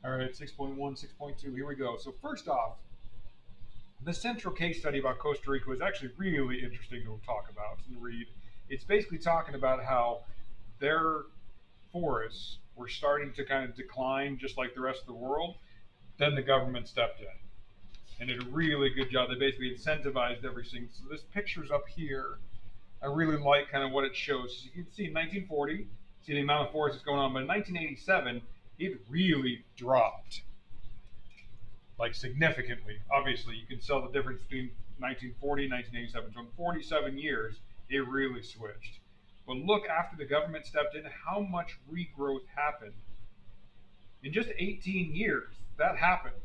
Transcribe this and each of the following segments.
All right, 6.1, 6.2, here we go. So first off, the central case study about Costa Rica was actually really interesting to talk about and read. It's basically talking about how their forests were starting to kind of decline just like the rest of the world. Then the government stepped in and did a really good job. They basically incentivized everything. So this picture's up here. I really like kind of what it shows. So you can see in 1940, see the amount of forest that's going on, but in 1987, it really dropped like significantly. Obviously, you can tell the difference between 1940 and 1987. So in 47 years, it really switched. But look, after the government stepped in, how much regrowth happened in just 18 years. That happened.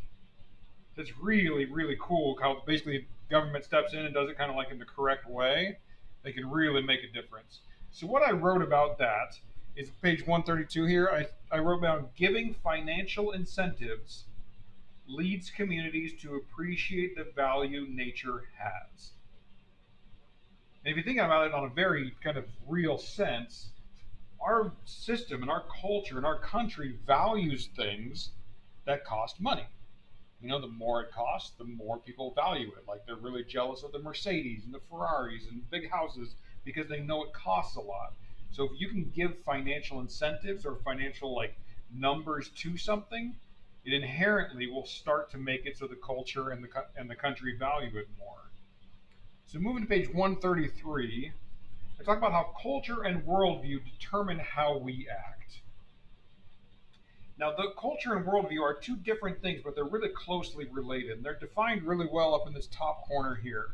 It's really, really cool how basically government steps in and does it kind of like in the correct way. They can really make a difference. So what I wrote about that is page 132 here. I wrote about giving financial incentives leads communities to appreciate the value nature has. And if you think about it on a very kind of real sense, our system and our culture and our country values things that cost money. You know, the more it costs, the more people value it. Like they're really jealous of the Mercedes and the Ferraris and big houses because they know it costs a lot. So if you can give financial incentives or financial like numbers to something, it inherently will start to make it so the culture and the country value it more. So moving to page 133, I talk about how culture and worldview determine how we act. Now, the culture and worldview are two different things, but they're really closely related. And they're defined really well up in this top corner here.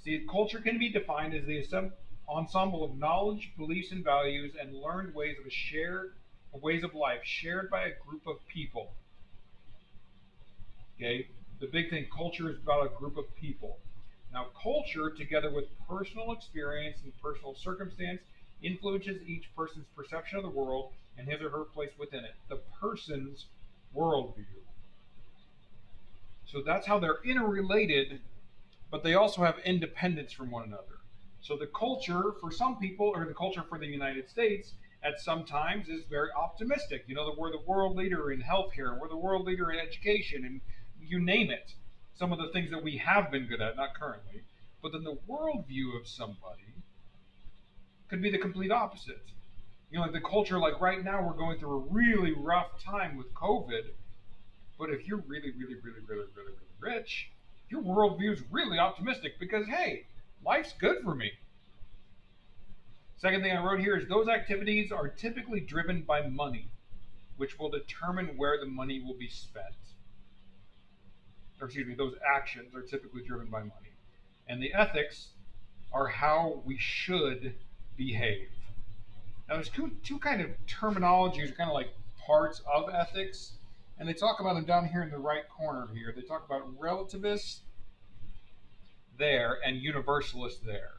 See, culture can be defined as the ensemble of knowledge, beliefs, and values, and learned ways of life shared by a group of people. Okay, the big thing, culture is about a group of people. Now, culture, together with personal experience and personal circumstance, influences each person's perception of the world and his or her place within it. The person's worldview. So that's how they're interrelated, but they also have independence from one another. So the culture for some people, or the culture for the United States, at some times is very optimistic. You know, that we're the world leader in healthcare, and we're the world leader in education, and you name it. Some of the things that we have been good at, not currently. But then the worldview of somebody could be the complete opposite. You know, like the culture, like right now, we're going through a really rough time with COVID. But if you're really, really, really, really, really, really rich, your worldview is really optimistic because, hey, life's good for me. Second thing I wrote here is those activities are typically driven by money, which will determine where the money will be spent. Or excuse me, those actions are typically driven by money. And the ethics are how we should behave. Now, there's two kind of terminologies, kind of like parts of ethics, and they talk about them down here in the right corner here. They talk about relativists there and universalists there.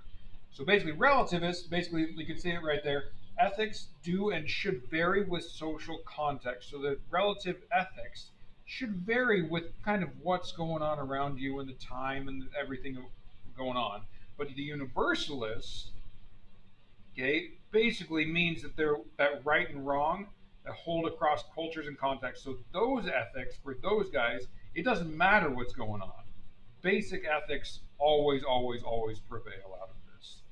So basically, relativists, basically, you can see it right there. Ethics do and should vary with social context. So the relative ethics should vary with kind of what's going on around you and the time and everything going on. But the universalists, okay, basically means that they're that right and wrong that hold across cultures and contexts. So those ethics for those guys, it doesn't matter what's going on. Basic ethics always, always, always prevail out of this.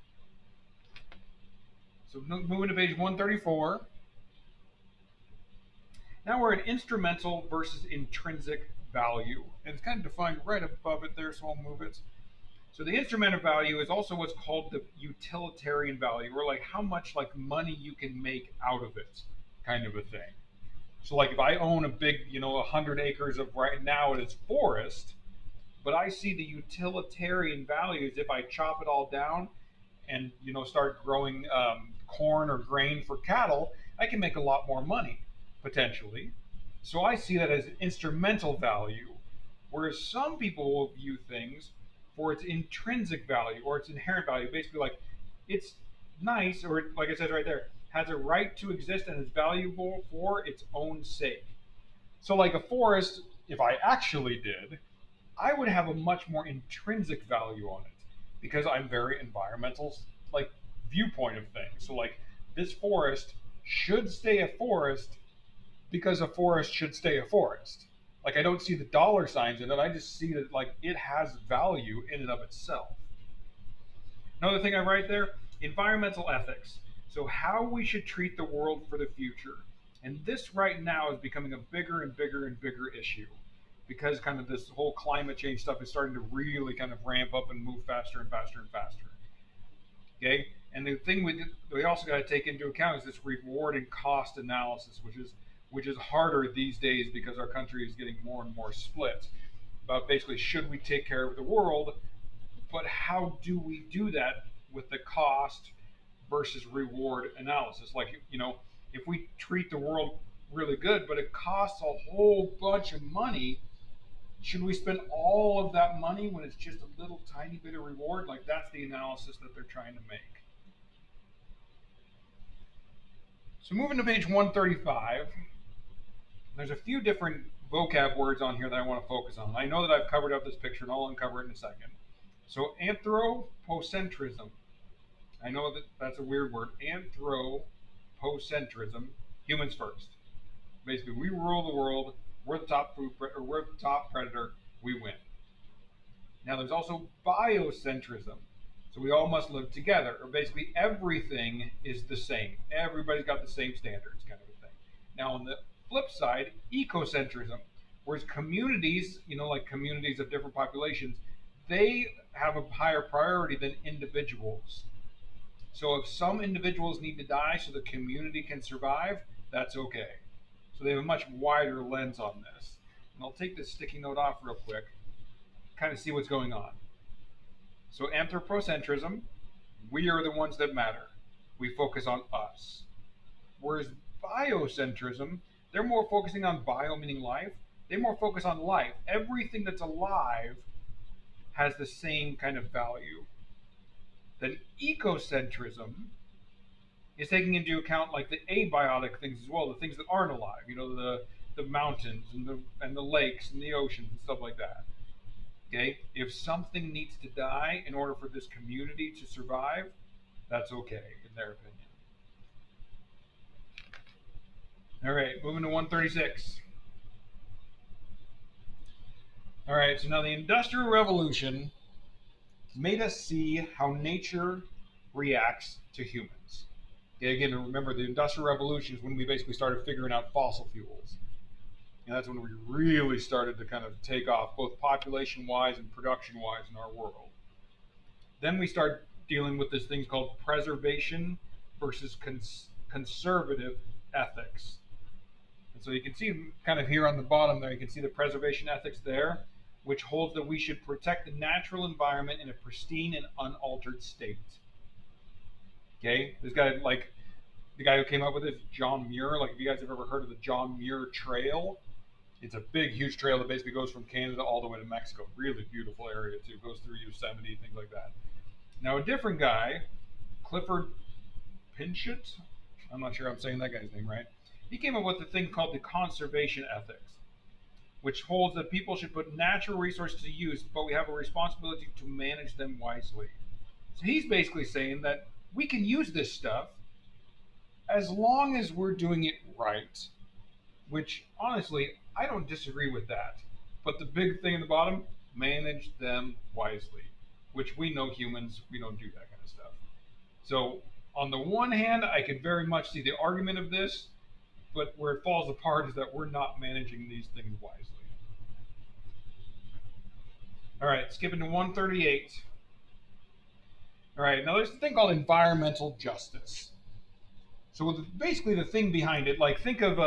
So moving to page 134. Now we're at instrumental versus intrinsic value. And it's kind of defined right above it there, so I'll move it. So the instrumental value is also what's called the utilitarian value, or like how much like money you can make out of it, kind of a thing. So like if I own a big, 100 acres of right now it's forest, but I see the utilitarian values if I chop it all down and start growing corn or grain for cattle, I can make a lot more money potentially. So I see that as instrumental value, whereas some people will view things for its intrinsic value or its inherent value, basically like it's nice, or like I said right there, has a right to exist and is valuable for its own sake. So like a forest, if I actually did, I would have a much more intrinsic value on it because I'm very environmental like viewpoint of things. So like this forest should stay a forest because a forest should stay a forest. Like I don't see the dollar signs in it. I just see that like it has value in and of itself. Another thing I write there, environmental ethics. So how we should treat the world for the future. And this right now is becoming a bigger and bigger and bigger issue because kind of this whole climate change stuff is starting to really kind of ramp up and move faster and faster and faster. Okay? And the thing we also got to take into account is this reward and cost analysis, which is harder these days because our country is getting more and more split. About basically should we take care of the world, but how do we do that with the cost versus reward analysis? Like if we treat the world really good, but it costs a whole bunch of money, should we spend all of that money when it's just a little tiny bit of reward? Like that's the analysis that they're trying to make. So moving to page 135, there's a few different vocab words on here that I want to focus on. I know that I've covered up this picture and I'll uncover it in a second. So anthropocentrism. I know that that's a weird word. Anthropocentrism, humans first. Basically, we rule the world. We're the top we're the top predator. We win. Now, there's also biocentrism. So we all must live together, or basically everything is the same. Everybody's got the same standards, kind of a thing. Now, on the flip side, ecocentrism, whereas communities, like communities of different populations, they have a higher priority than individuals. So if some individuals need to die so the community can survive, that's okay. So they have a much wider lens on this. And I'll take this sticky note off real quick, kind of see what's going on. So anthropocentrism, we are the ones that matter. We focus on us. Whereas biocentrism, they're more focusing on bio meaning life. They more focus on life. Everything that's alive has the same kind of value. Then ecocentrism is taking into account like the abiotic things as well, the things that aren't alive. The mountains and the lakes and the oceans and stuff like that. Okay, if something needs to die in order for this community to survive, that's okay in their opinion. All right, moving to 136. All right, so now the Industrial Revolution made us see how nature reacts to humans. Okay, again, remember the Industrial Revolution is when we basically started figuring out fossil fuels. And that's when we really started to kind of take off, both population-wise and production-wise in our world. Then we start dealing with this thing called preservation versus conservative ethics. And so you can see kind of here on the bottom there, you can see the preservation ethics there, which holds that we should protect the natural environment in a pristine and unaltered state. Okay, this guy, like the guy who came up with it, John Muir. Like if you guys have ever heard of the John Muir Trail, it's a big, huge trail that basically goes from Canada all the way to Mexico. Really beautiful area too. Goes through Yosemite, things like that. Now a different guy, Clifford Pinchot, I'm not sure I'm saying that guy's name right. He came up with a thing called the conservation ethics, which holds that people should put natural resources to use, but we have a responsibility to manage them wisely. So he's basically saying that we can use this stuff as long as we're doing it right, which honestly, I don't disagree with that. But the big thing in the bottom, manage them wisely, which we know humans, we don't do that kind of stuff. So on the one hand, I could very much see the argument of this, but where it falls apart is that we're not managing these things wisely. All right, skipping to 138. All right, now there's a thing called environmental justice. So basically the thing behind it, like think of,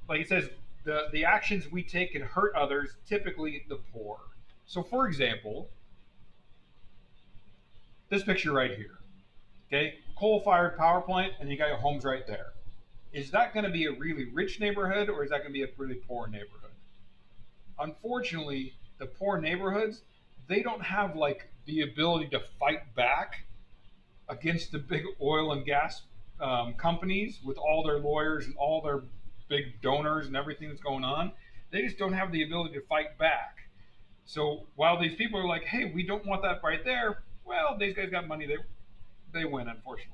like it says, the actions we take can hurt others, typically the poor. So for example, this picture right here, okay, coal-fired power plant, and you got your homes right there. Is that going to be a really rich neighborhood, or is that going to be a really poor neighborhood? Unfortunately, the poor neighborhoods, they don't have like the ability to fight back against the big oil and gas companies with all their lawyers and all their big donors and everything that's going on. They just don't have the ability to fight back. So while these people are like, hey, we don't want that right there, well, these guys got money, they win, unfortunately.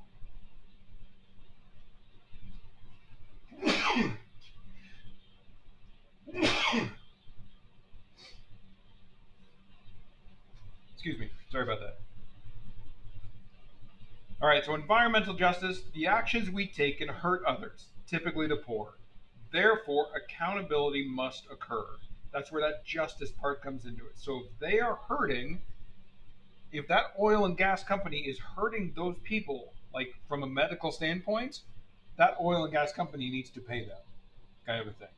Sorry about that. All right, so environmental justice, the actions we take can hurt others, typically the poor. Therefore, accountability must occur. That's where that justice part comes into it. So if they are hurting, if that oil and gas company is hurting those people, like from a medical standpoint, that oil and gas company needs to pay them, kind of a thing.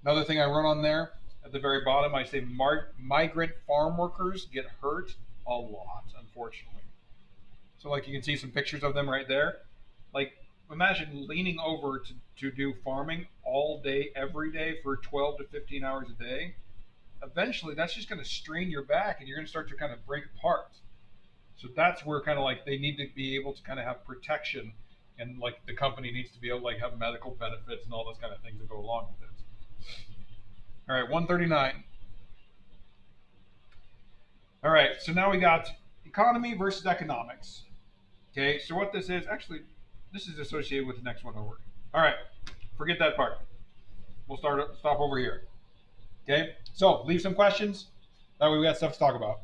Another thing I wrote on there at the very bottom, I say migrant farm workers get hurt a lot, unfortunately. So like you can see some pictures of them right there. Like imagine leaning over to do farming all day, every day for 12 to 15 hours a day. Eventually that's just going to strain your back and you're going to start to kind of break apart. So that's where kind of like they need to be able to kind of have protection, and like the company needs to be able to like have medical benefits and all those kind of things that go along with it. All right, 139. All right, so now we got economy versus economics. Okay, so what this is, actually, this is associated with the next one over. All right, forget that part. We'll stop over here. Okay, so leave some questions. That way we got stuff to talk about.